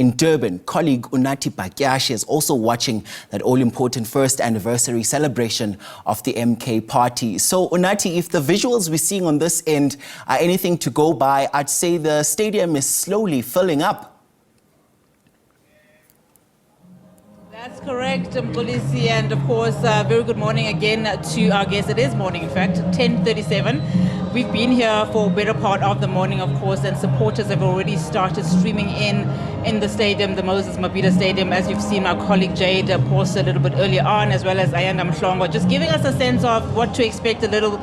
in Durban. Colleague Unathi Batyashe is also watching that all-important first anniversary celebration of the MK party. So Unathi, if the visuals we're seeing on this end are anything to go by, I'd say the stadium is slowly filling up. That's correct, Mkhonto, and of course, very good morning again to our guests. It is morning, in fact, 10:37. We've been here for a better part of the morning, of course, and supporters have already started streaming in the stadium, the Moses Mabhida Stadium, as you've seen. Our colleague Jade posted a little bit earlier on, as well as Ayanda Mhlongo, just giving us a sense of what to expect a little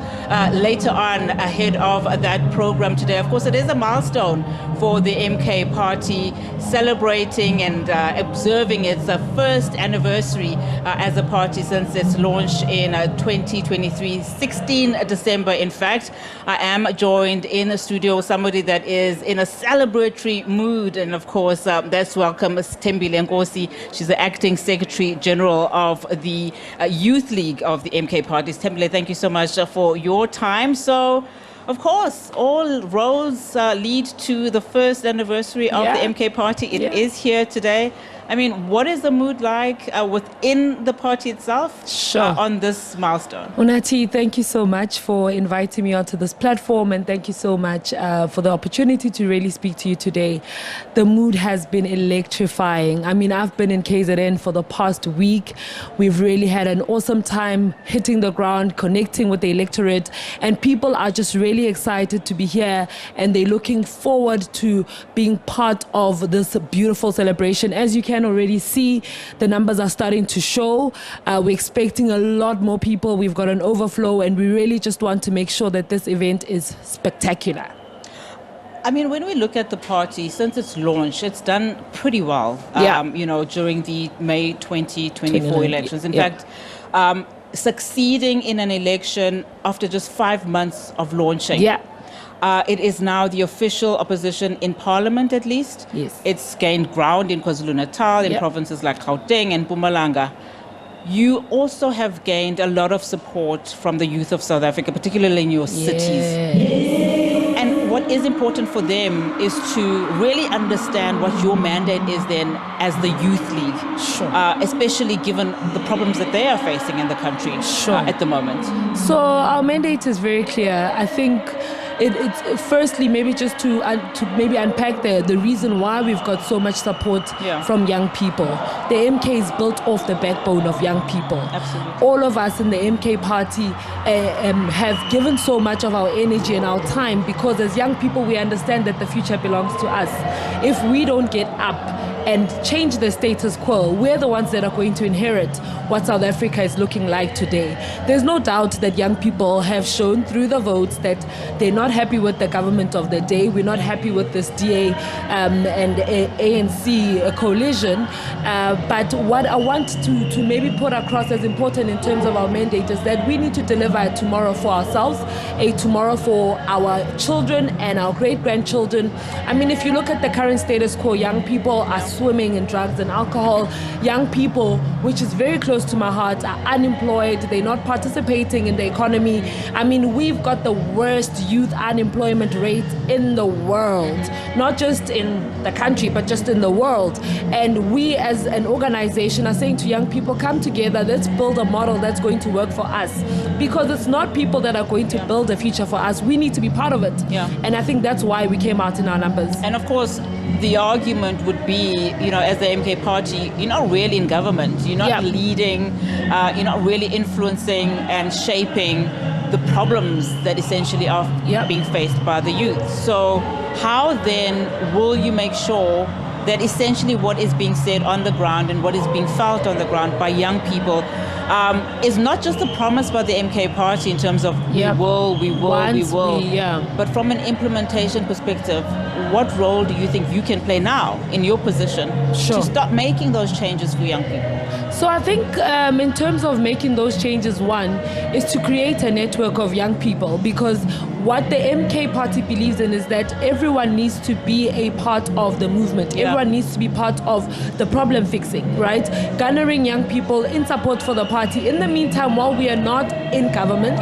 later on ahead of that program today. Of course, it is a milestone for the MK party, celebrating and observing its first anniversary as a party since its launch in 2023, 16 December, in fact. I am joined in the studio with somebody that is in a celebratory mood, and of course, let's welcome Sithembile Nkosi. She's the acting Secretary General of the Youth League of the MK party. Sithembile, thank you so much for your time. So, of course, all roads lead to the first anniversary of the MK party. It is here today. I mean, what is the mood like within the party itself on this milestone? Unathi, thank you so much for inviting me onto this platform, and thank you so much for the opportunity to really speak to you today. The mood has been electrifying. I mean, I've been in KZN for the past week. We've really had an awesome time hitting the ground, connecting with the electorate, and people are just really excited to be here, and they're looking forward to being part of this beautiful celebration. As you can already see, the numbers are starting to show. We're expecting a lot more people. We've got an overflow, and we really just want to make sure that this event is spectacular. I mean, when we look at the party, since its launch, it's done pretty well, you know, during the May 2024 elections. In fact, succeeding in an election after just 5 months of launching. It is now the official opposition in parliament, at least. It's gained ground in KwaZulu-Natal, in provinces like Gauteng and Mpumalanga. You also have gained a lot of support from the youth of South Africa, particularly in your cities. And what is important for them is to really understand what your mandate is then as the Youth League, especially given the problems that they are facing in the country at the moment. So our mandate is very clear. I think it's firstly maybe just to maybe unpack the reason why we've got so much support from young people. The MK is built off the backbone of young people. Absolutely. All of us in the MK party have given so much of our energy and our time, because as young people we understand that the future belongs to us. If we don't get up and change the status quo, we're the ones that are going to inherit what South Africa is looking like today. There's no doubt that young people have shown through the votes that they're not happy with the government of the day. We're not happy with this DA and ANC coalition. But what I want to maybe put across as important in terms of our mandate is that we need to deliver a tomorrow for ourselves, a tomorrow for our children and our great-grandchildren. I mean, if you look at the current status quo, young people are swimming in drugs and alcohol. Young people, which is very close to my heart, are unemployed. They're not participating in the economy. I mean, we've got the worst youth unemployment rate in the world, not just in the country, but just in the world. And we as an organization are saying to young people, come together, let's build a model that's going to work for us. Because it's not people that are going to build a future for us. We need to be part of it. And I think that's why we came out in our numbers. And of course, the argument would be, you know, as the MK party, you're not really in government, you're not leading, you're not really influencing and shaping the problems that essentially are being faced by the youth. So how then will you make sure that essentially what is being said on the ground and what is being felt on the ground by young people is not just a promise by the MK party in terms of we will, but from an implementation perspective, what role do you think you can play now in your position to start making those changes for young people? So I think in terms of making those changes, one is to create a network of young people, because what the MK party believes in is that everyone needs to be a part of the movement. Everyone needs to be part of the problem fixing, right? Garnering young people in support for the party. In the meantime, while we are not in government,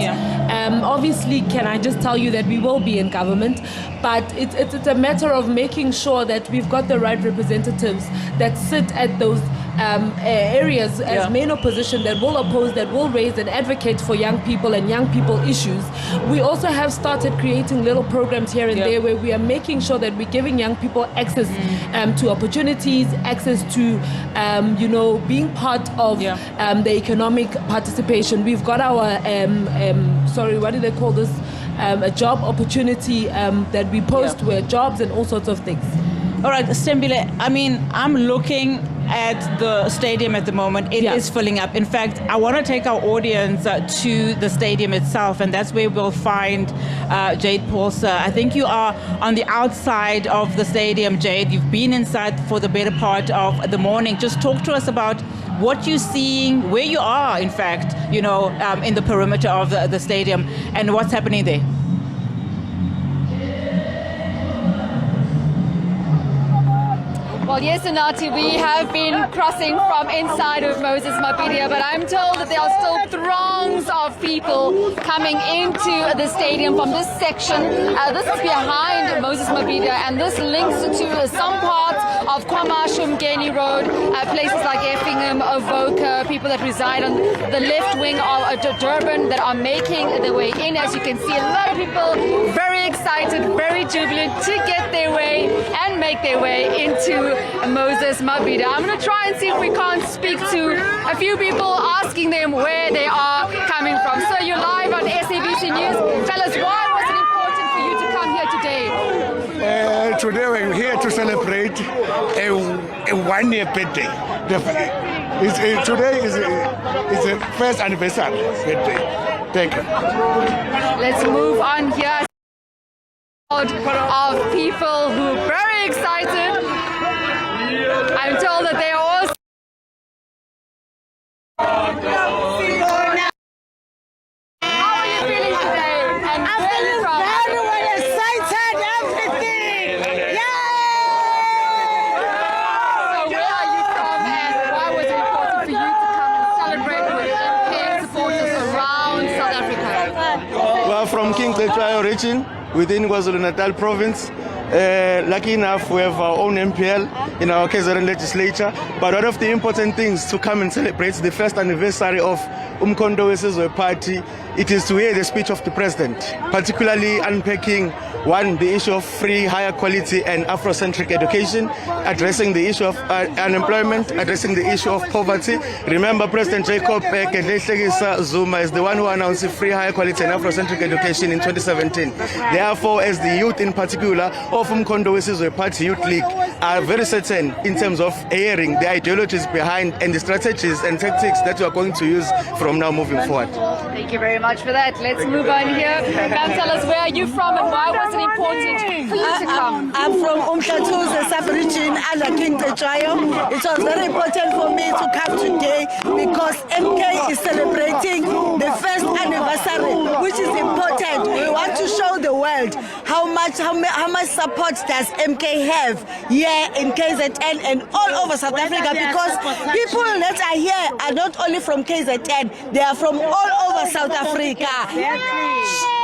Obviously, can I just tell you that we will be in government, but it's a matter of making sure that we've got the right representatives that sit at those areas as main opposition, that will oppose, that will raise and advocate for young people and young people issues. We also have started creating little programs here and there where we are making sure that we're giving young people access to opportunities, access to being part of the economic participation. We've got our what do they call this, a job opportunity that we post where jobs and all sorts of things. All right, Sithembile, I mean, I'm looking at the stadium at the moment. It is filling up. In fact, I want to take our audience to the stadium itself, and that's where we'll find Jade Paulser. I think you are on the outside of the stadium, Jade. You've been inside for the better part of the morning. Just talk to us about what you're seeing, where you are, in fact, in the perimeter of the stadium, and what's happening there. Well, yes, Unathi, we have been crossing from inside of Moses Mabhida, but I'm told that there are still throngs of people coming into the stadium from this section. This is behind Moses Mabhida, and this links to some parts of KwaMashu Mgeni Road, places like Effingham, Avoca, people that reside on the left wing of Durban that are making their way in. As you can see, a lot of people very excited, very jubilant to get their way and make their way into Moses Mabhida. I'm going to try and see if we can't speak to a few people, asking them where they are coming from. So you're live on SABC News. Tell us, why was it important for you to come here today? Today we're here to celebrate a one-year birthday. Today is the first anniversary birthday. Thank you. Let's move on here. Of people who are very excited. I'm told that they are also How are you feeling today? And I'm feeling very well excited, everything. Yay! So where are you from, and why was it important for you to come and celebrate with MK supporters around South Africa? We are from King Cetshwayo region within KwaZulu-Natal province. Lucky enough, we have our own MPL in our KZN legislature. But one of the important things to come and celebrate the first anniversary of uMkhonto weSizwe Party, it is to hear the speech of the president, particularly unpacking, one, the issue of free, higher quality and Afrocentric education, addressing the issue of unemployment, addressing the issue of poverty. Remember, President Jacob Zuma is the one who announced free, higher quality and Afrocentric education in 2017. Therefore, as the youth in particular of uMkhonto weSizwe Party Youth League are very certain in terms of hearing the ideologies behind and the strategies and tactics that we are going to use from now moving forward. Thank you very much for that. Let's move on here. Come tell us, where are you from and why was it important for you to come? I'm from uMkhonto, the sub-region under King Cetshwayo. It was very important for me to come today because MK is celebrating the first anniversary, which is important. We want to show the world how much support does MK have here in KZN and all over South Africa, because people that are here are not only from KZN, they are from all over South Africa.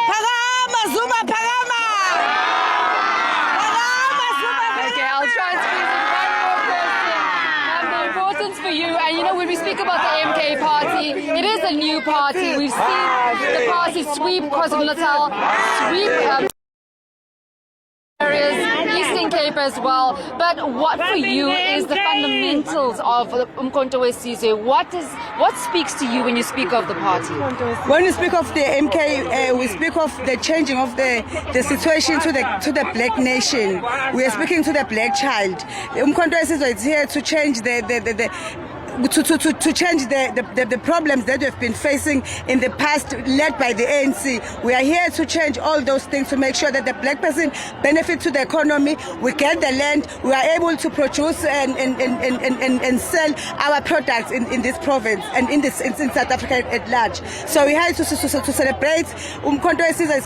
Pagama, Zuma, Pagama! Okay, I'll try and squeeze in one more question. The importance for you, and when we speak about the MK party, it is a new party. We've seen the party sweep KwaZulu-Natal, sweep areas, Eastern Cape as well. But what for you is the fundamentals of uMkhonto weSizwe? What speaks to you when you speak of the party? When we speak of the MK, we speak of the changing of the situation to the black nation. We are speaking to the black child. uMkhonto weSizwe is here to change to change the problems that we've been facing in the past, led by the ANC. We are here to change all those things to make sure that the black person benefits to the economy. We get the land. We are able to produce and sell our products in this province and in South Africa at large. So we have to celebrate. uMkhonto weSizwe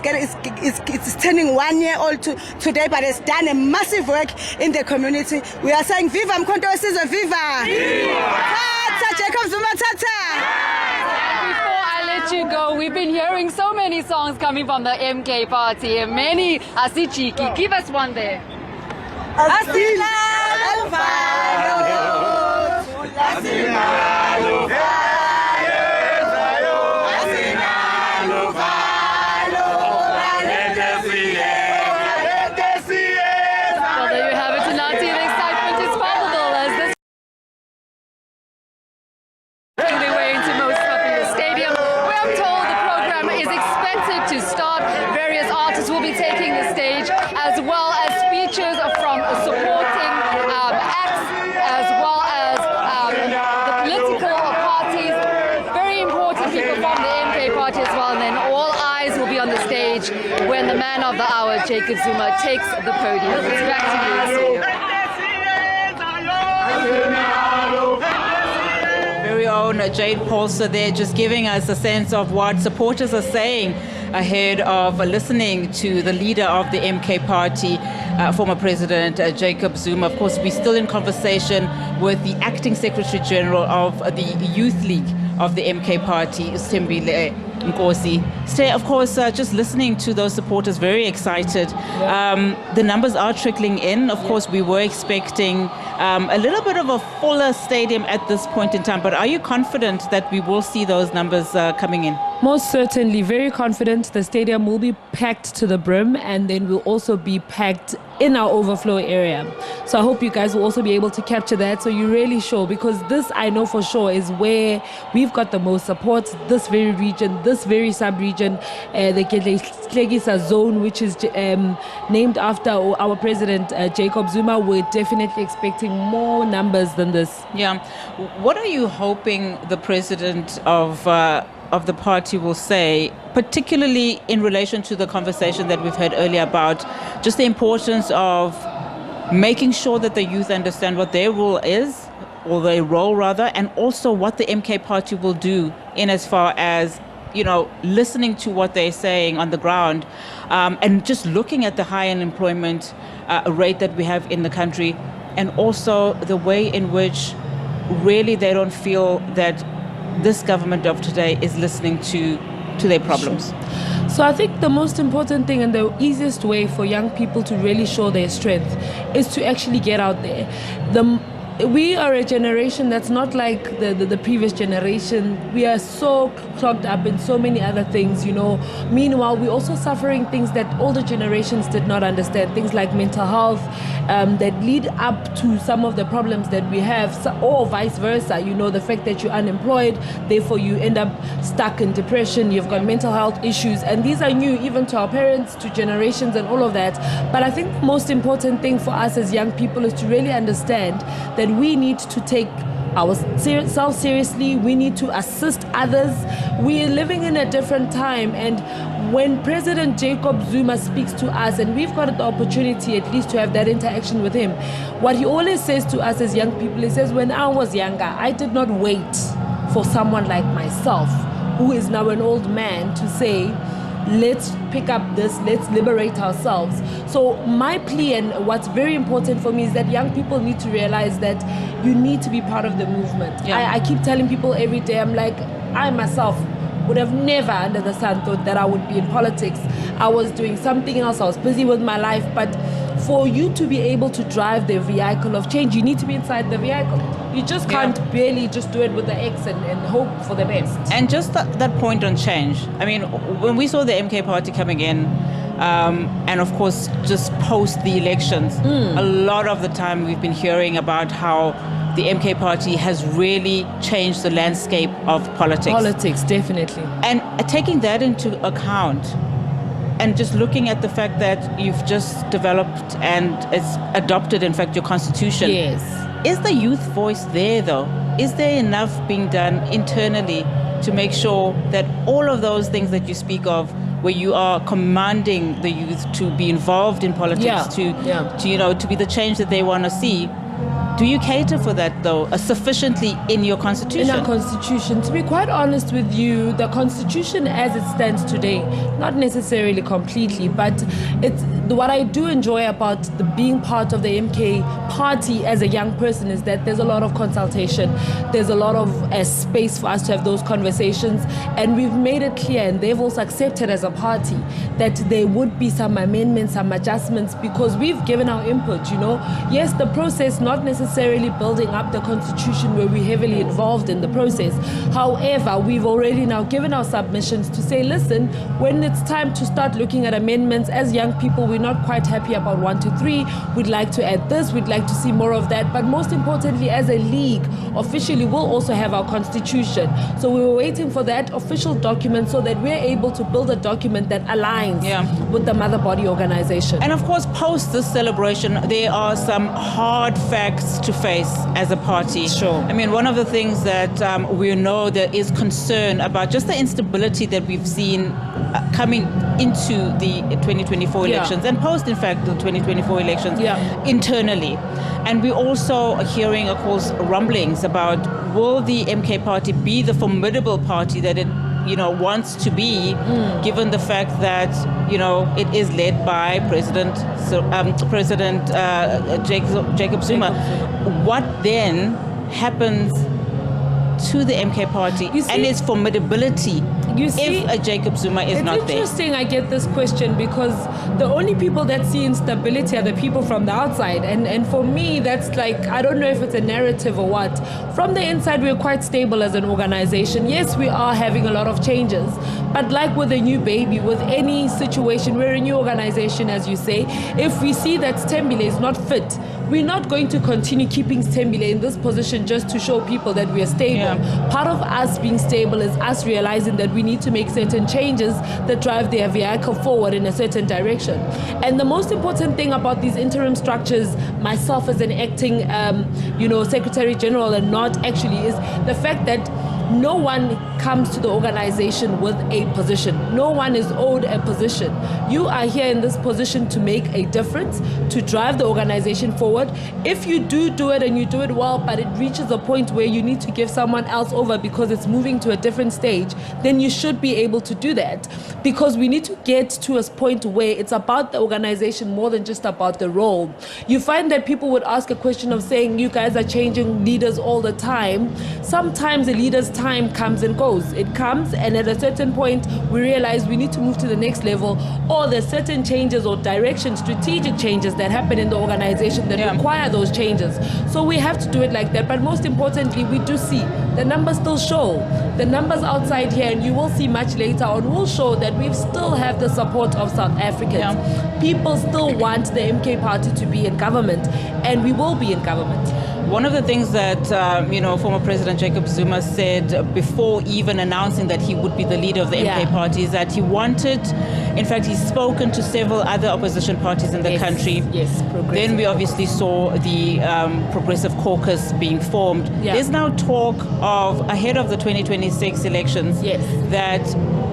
is turning 1 year old today, but has done a massive work in the community. We are saying, Viva uMkhonto weSizwe, Viva! Viva! Jacob Zuma, Tata! Before I let to go. We've been hearing so many songs coming from the MK party. Many Asichiki. Give us one there. Well, there you have it, Unathi. The excitement is palpable as this making their way into most Mabhida Stadium, where I'm told the program is expected to start. Various artists will be taking the stage, as well as speeches from supporting acts, as well as the political parties, very important people from the MK party as well. And then all eyes will be on the stage when the man of the hour, Jacob Zuma, takes the podium. It's back to you, studio. Very own Jade Paulser there, just giving us a sense of what supporters are saying ahead of listening to the leader of the MK party, former President Jacob Zuma. Of course, we're still in conversation with the acting Secretary General of the Youth League of the MK party, Sithembile Nkosi. Stay, of course, just listening to those supporters, very excited. The numbers are trickling in. Of course, we were expecting a little bit of a fuller stadium at this point in time, but are you confident that we will see those numbers coming in? Most certainly, very confident. The stadium will be packed to the brim, and then we'll also be packed in our overflow area. So I hope you guys will also be able to capture that. So you're really sure, because this, I know for sure, is where we've got the most support. This very region, this very sub-region, the Klegisa zone, which is named after our president, Jacob Zuma. We're definitely expecting more numbers than this. Yeah. What are you hoping the president of the party will say, particularly in relation to the conversation that we've had earlier about just the importance of making sure that the youth understand what their role is, or their role rather, and also what the MK party will do in as far as, you know, listening to what they're saying on the ground, and just looking at the high unemployment rate that we have in the country, and also the way in which really they don't feel that this government of today is listening to their problems. Sure. So I think the most important thing and the easiest way for young people to really show their strength is to actually get out there. We are a generation that's not like the previous generation. We are so clogged up in so many other things, you know. Meanwhile, we're also suffering things that older generations did not understand, things like mental health that lead up to some of the problems that we have, or vice versa. You know, the fact that you're unemployed, therefore you end up stuck in depression, you've got mental health issues, and these are new even to our parents, to generations and all of that. But I think the most important thing for us as young people is to really understand that we need to take ourselves seriously. We need to assist others. We are living in a different time, and when President Jacob Zuma speaks to us, and we've got the opportunity at least to have that interaction with him, what he always says to us as young people, he says, when I was younger, I did not wait for someone like myself, who is now an old man, to say, let's pick up this, let's liberate ourselves. So my plea, and what's very important for me, is that young people need to realize that you need to be part of the movement. Yeah. I keep telling people every day, I'm like, I myself would have never under the sun thought that I would be in politics. I was doing something else, I was busy with my life, but for you to be able to drive the vehicle of change, you need to be inside the vehicle. You just can't barely just do it with the X and hope for the best. And just that point on change. I mean, when we saw the MK party coming in, and of course just post the elections, a lot of the time we've been hearing about how the MK party has really changed the landscape of politics. Politics, definitely. And taking that into account, and just looking at the fact that you've just developed and it's adopted, in fact, your constitution. Yes. Is the youth voice there, though? Is there enough being done internally to make sure that all of those things that you speak of, where you are commanding the youth to be involved in politics, to you know, to be the change that they want to see, Do you cater for that, though, sufficiently in your constitution? In our constitution, to be quite honest with you, the constitution as it stands today, not necessarily completely, but it's what I do enjoy about being part of the MK party as a young person is that there's a lot of consultation, there's a lot of space for us to have those conversations, and we've made it clear, and they've also accepted as a party, that there would be some amendments, some adjustments, because we've given our input, you know. Yes, the process, not necessarily building up the constitution where we're heavily involved in the process. However, we've already now given our submissions to say, listen, when it's time to start looking at amendments, as young people, we're not quite happy about 1 to 3. We'd like to add this, we'd like to see more of that. But most importantly, as a league, officially, we'll also have our constitution. So we were waiting for that official document so that we're able to build a document that aligns with the mother body organization. And of course, post this celebration, there are some hard facts to face as a party. Sure. I mean, one of the things that we know there is concern about just the instability that we've seen coming into the 2024 elections and post, in fact, the 2024 elections internally. And we're also hearing, of course, rumblings about will the MK party be the formidable party that it wants to be, given the fact that, it is led by President Jacob Zuma. What then happens to the MK party and its formidability if Jacob Zuma is not there? It's interesting I get this question because the only people that see instability are the people from the outside. And for me, that's like, I don't know if it's a narrative or what. From the inside, we're quite stable as an organization. Yes, we are having a lot of changes. But like with a new baby, with any situation, we're a new organization, as you say. If we see that Sithembile is not fit, we're not going to continue keeping Sithembile in this position just to show people that we are stable. Part of us being stable is us realizing that we need to make certain changes that drive their vehicle forward in a certain direction. And the most important thing about these interim structures, myself as an acting, Secretary General and not actually, is the fact that no one comes to the organization with a position. No one is owed a position. You are here in this position to make a difference, to drive the organization forward. If you do it and you do it well, but it reaches a point where you need to give someone else over because it's moving to a different stage, then you should be able to do that. Because we need to get to a point where it's about the organization more than just about the role. You find that people would ask a question of saying, you guys are changing leaders all the time. Sometimes the leader's time comes and goes. It comes, and at a certain point, we realize we need to move to the next level, or there's certain changes or direction, strategic changes that happen in the organization that require those changes. So we have to do it like that. But most importantly, we do see the numbers still show. The numbers outside here, and you will see much later on, will show that we still have the support of South Africans. People still want the MK party to be in government, and we will be in government. One of the things that, former President Jacob Zuma said before even announcing that he would be the leader of the MK party is that he wanted, in fact, he's spoken to several other opposition parties in the country. Yes, Then we obviously saw the Progressive Caucus being formed. There's now talk of, ahead of the 2026 elections, that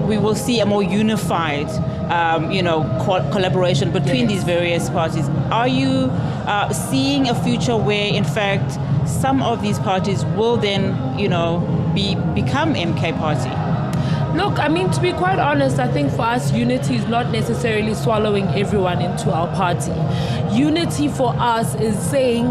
we will see a more unified, collaboration between these various parties. Are you seeing a future where, in fact, some of these parties will then, become MK party? Look, I mean, to be quite honest, I think for us, unity is not necessarily swallowing everyone into our party. Unity for us is saying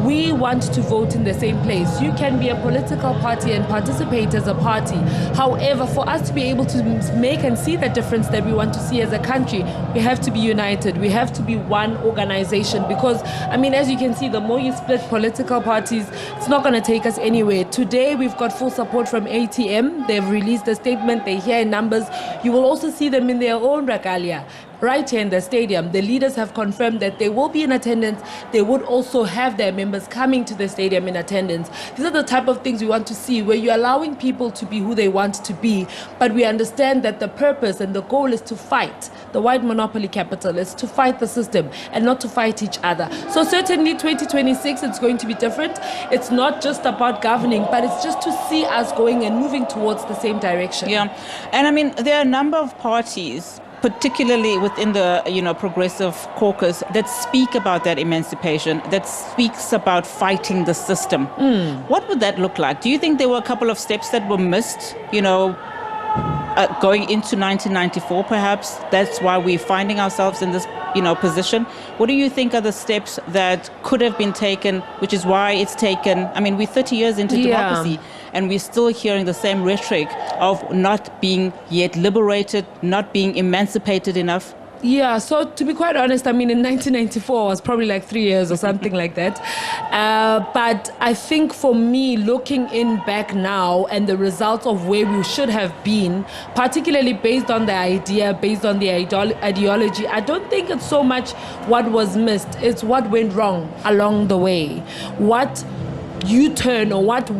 we want to vote in the same place. You can be a political party and participate as a party. However, for us to be able to make and see the difference that we want to see as a country, we have to be united. We have to be one organization because, I mean, as you can see, the more you split political parties, it's not going to take us anywhere. Today, we've got full support from ATM. They've released a statement. They hear in numbers. You will also see them in their own regalia. Right here in the stadium, the leaders have confirmed that they will be in attendance. They would also have their members coming to the stadium in attendance. These are the type of things we want to see, where you're allowing people to be who they want to be, but we understand that the purpose and the goal is to fight the white monopoly capital, is to fight the system and not to fight each other. So certainly 2026, it's going to be different. It's not just about governing, but it's just to see us going and moving towards the same direction. Yeah, and I mean, there are a number of parties particularly within the progressive caucus, that speak about that emancipation, that speaks about fighting the system. What would that look like? Do you think there were a couple of steps that were missed, going into 1994 perhaps? That's why we're finding ourselves in this position. What do you think are the steps that could have been taken, which is why it's taken, we're 30 years into democracy, and we're still hearing the same rhetoric of not being yet liberated, not being emancipated enough? Yeah, so to be quite honest, in 1994 was probably like 3 years or something like that. But I think for me, looking in back now and the results of where we should have been, particularly based on the idea, based on the ideology, I don't think it's so much what was missed, it's what went wrong along the way. What U-turn or what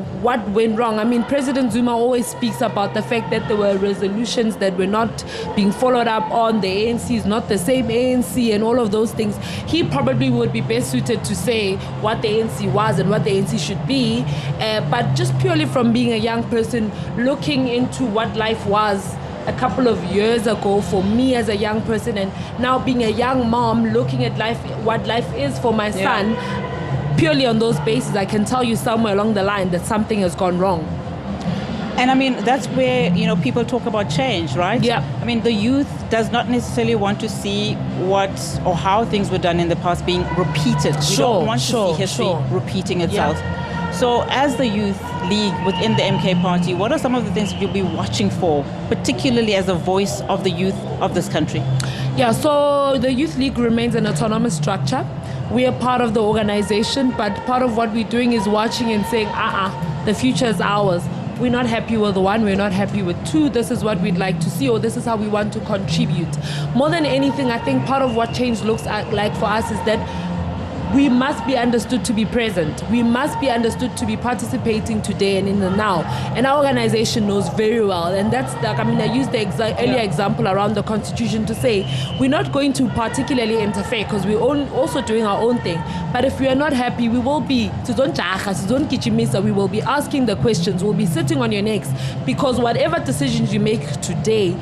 went wrong. President Zuma always speaks about the fact that there were resolutions that were not being followed up on. The ANC is not the same ANC and all of those things. He probably would be best suited to say what the ANC was and what the ANC should be. But just purely from being a young person, looking into what life was a couple of years ago for me as a young person, and now being a young mom, looking at life, what life is for my son, purely on those bases, I can tell you somewhere along the line that something has gone wrong. And that's where, people talk about change, right? Yeah. The youth does not necessarily want to see what or how things were done in the past being repeated. We don't want to see history repeating itself. Yeah. So as the youth league within the MK party, what are some of the things you'll be watching for, particularly as a voice of the youth of this country? Yeah, so the youth league remains an autonomous structure. We are part of the organization, but part of what we're doing is watching and saying, the future is ours. We're not happy with one, we're not happy with two, this is what we'd like to see, or this is how we want to contribute. More than anything, I think part of what change looks like for us is that we must be understood to be present. We must be understood to be participating today and in the now. And our organization knows very well. And that's, I used the earlier example around the constitution to say, we're not going to particularly interfere because we're also doing our own thing. But if we are not happy, we will be, we will be asking the questions, we'll be sitting on your necks, because whatever decisions you make today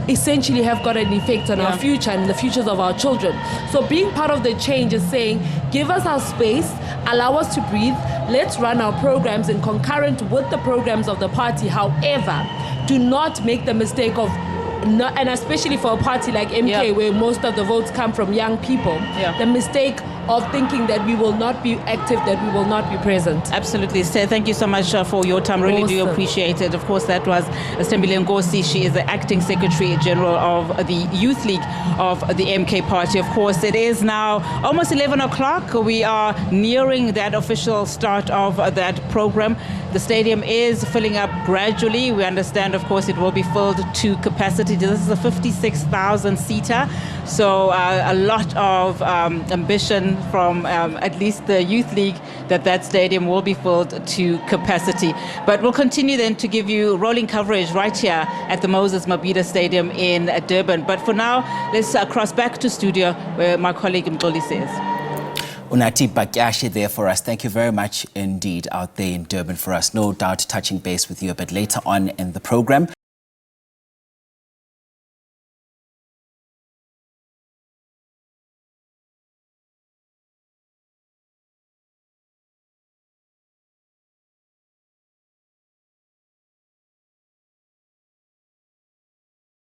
essentially have got an effect on our future and the futures of our children. So being part of the change is saying, give us our space, allow us to breathe, let's run our programs in concurrent with the programs of the party. However, do not make the mistake of, and especially for a party like MK, where most of the votes come from young people, the mistake of thinking that we will not be active, that we will not be present. Absolutely. Thank you so much for your time. Really do appreciate it. Of course, that was Sithembile Nkosi. She is the acting Secretary General of the Youth League of the MK Party. Of course, it is now almost 11 o'clock. We are nearing that official start of that program. The stadium is filling up gradually. We understand, of course, it will be filled to capacity. This is a 56,000-seater. So a lot of ambition from at least the Youth League that stadium will be filled to capacity. But we'll continue then to give you rolling coverage right here at the Mabhida Stadium in Durban. But for now, let's cross back to studio where my colleague uMkhonto is. Unathi Batyashe there for us. Thank you very much indeed out there in Durban for us. No doubt touching base with you a bit later on in the program.